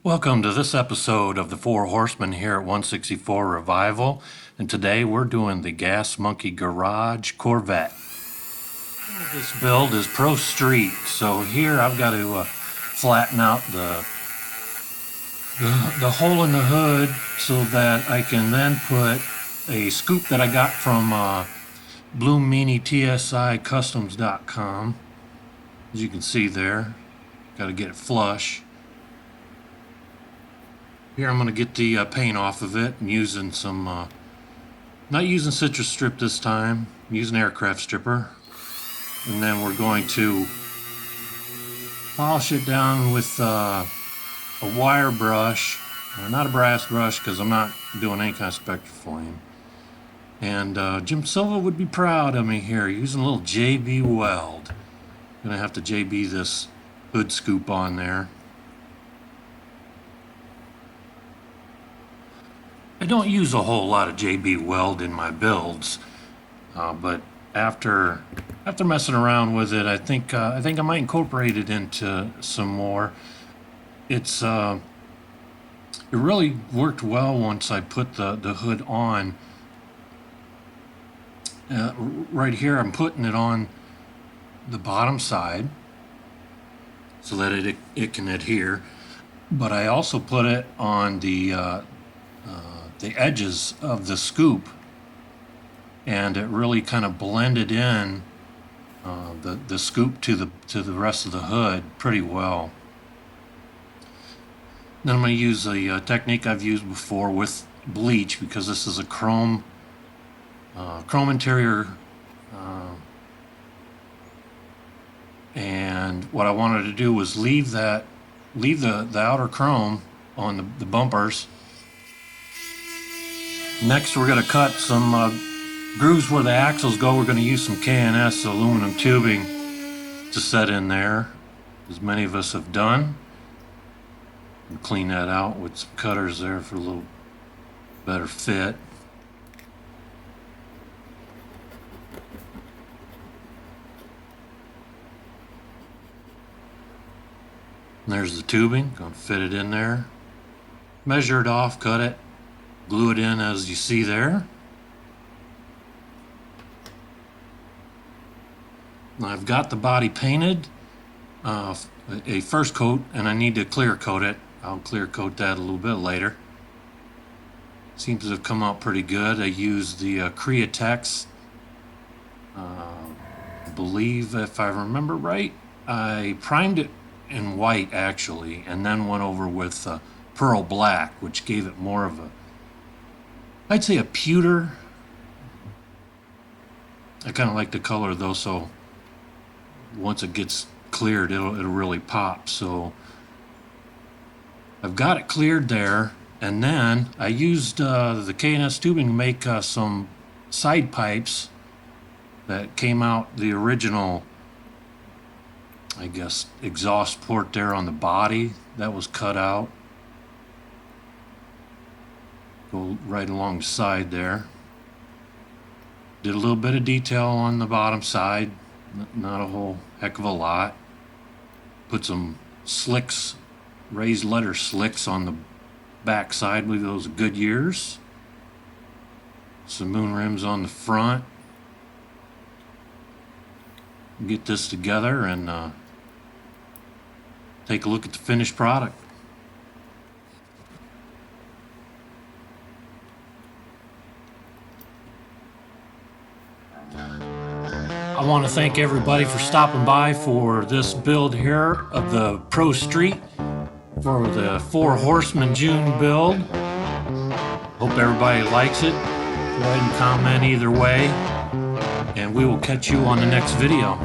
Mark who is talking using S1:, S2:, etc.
S1: Welcome to this episode of the Four Horsemen here at 164 Revival, and today we're doing the Gas Monkey Garage Corvette. This build is Pro Street, so here I've got to flatten out the hole in the hood so that I can then put a scoop that I got from BloomMiniTSICustoms.com. As you can see there, got to get it flush. Here I'm going to get the paint off of it. I'm using some, not using citrus strip this time, I'm using aircraft stripper. And then we're going to polish it down with a wire brush, not a brass brush because I'm not doing any kind of spectra flame. And Jim Silva would be proud of me here, using a little JB weld. I'm going to have to JB this hood scoop on there. I don't use a whole lot of JB weld in my builds, but after messing around with it, I think I might incorporate it into some more. It really worked well once I put the hood on. Right here, I'm putting it on the bottom side so that it can adhere, but I also put it on the edges of the scoop, and it really kind of blended in the scoop to the rest of the hood pretty well. Then I'm going to use a technique I've used before with bleach, because this is a chrome interior, and what I wanted to do was leave the outer chrome on the bumpers. Next, we're going to cut some grooves where the axles go. We're going to use some K&S aluminum tubing to set in there, as many of us have done. We'll clean that out with some cutters there for a little better fit. And there's the tubing. Going to fit it in there. Measure it off, cut it. Glue it in as you see there. Now I've got the body painted, a first coat, and I need to clear coat it. I'll clear coat that a little bit later. Seems to have come out pretty good. I used the Createx. I believe, if I remember right, I primed it in white actually, and then went over with pearl black, which gave it more of a, I'd say, a pewter. I kind of like the color though, so once it gets cleared, it'll really pop. So I've got it cleared there, and then I used the K&S tubing to make some side pipes that came out the original, I guess, exhaust port there on the body. That was cut out. Go right alongside there. Did a little bit of detail on the bottom side, not a whole heck of a lot. Put some slicks, raised letter slicks on the back side. I believe those are Goodyears. Some moon rims on the front. Get this together and take a look at the finished product. I want to thank everybody for stopping by for this build here of the Pro Street for the Four Horsemen June build. Hope everybody likes it. Go ahead and comment either way, and we will catch you on the next video.